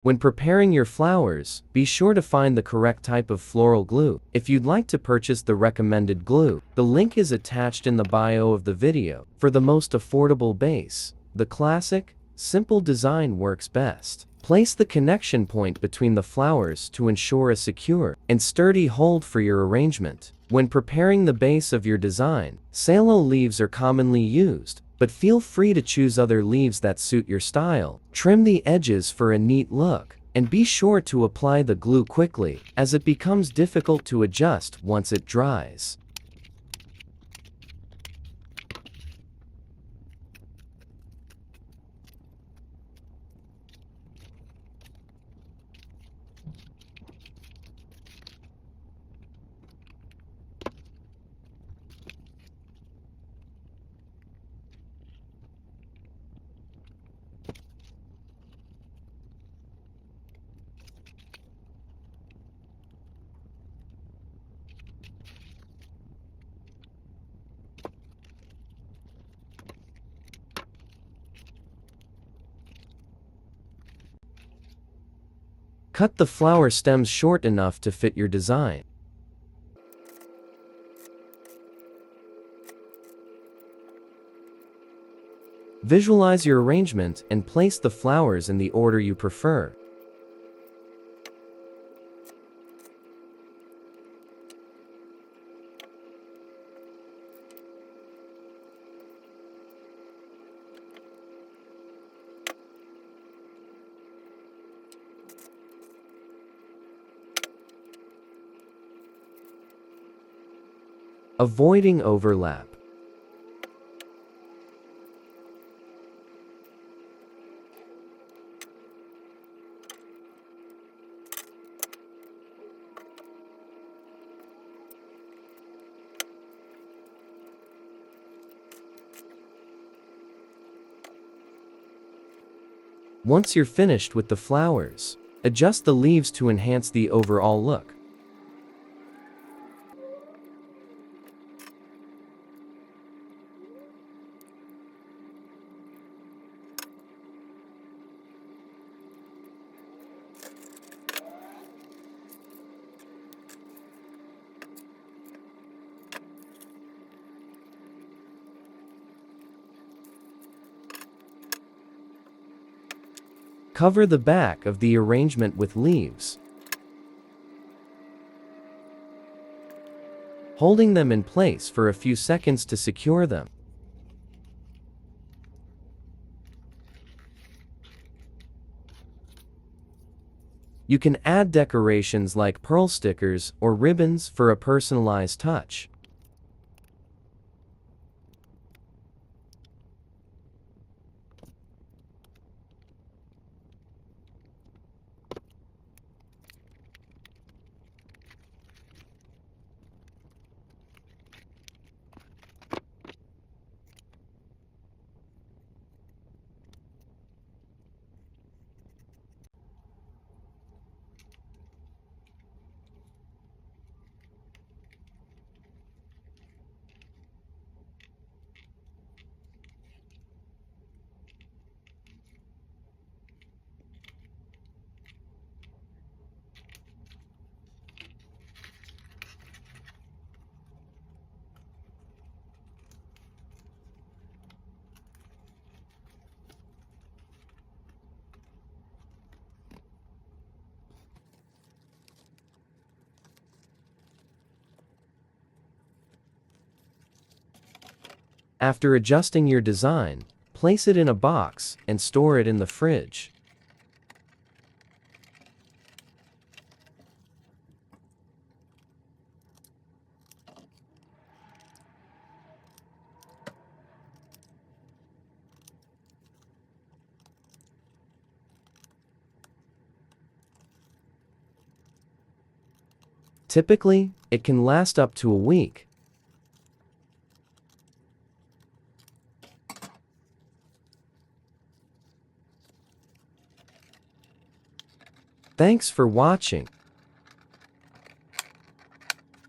When preparing your flowers, be sure to find the correct type of floral glue. If you'd like to purchase the recommended glue, the link is attached in the bio of the video. For the most affordable base, the classic, simple design works best. Place the connection point between the flowers to ensure a secure and sturdy hold for your arrangement. When preparing the base of your design, sallow leaves are commonly used, but feel free to choose other leaves that suit your style. Trim the edges for a neat look, and be sure to apply the glue quickly, as it becomes difficult to adjust once it dries. Cut the flower stems short enough to fit your design. Visualize your arrangement and place the flowers in the order you prefer. Avoiding overlap. Once you're finished with the flowers, adjust the leaves to enhance the overall look. Cover the back of the arrangement with leaves, holding them in place for a few seconds to secure them. You can add decorations like pearl stickers or ribbons for a personalized touch. After adjusting your design, place it in a box and store it in the fridge. Typically, it can last up to a week. Thanks for watching.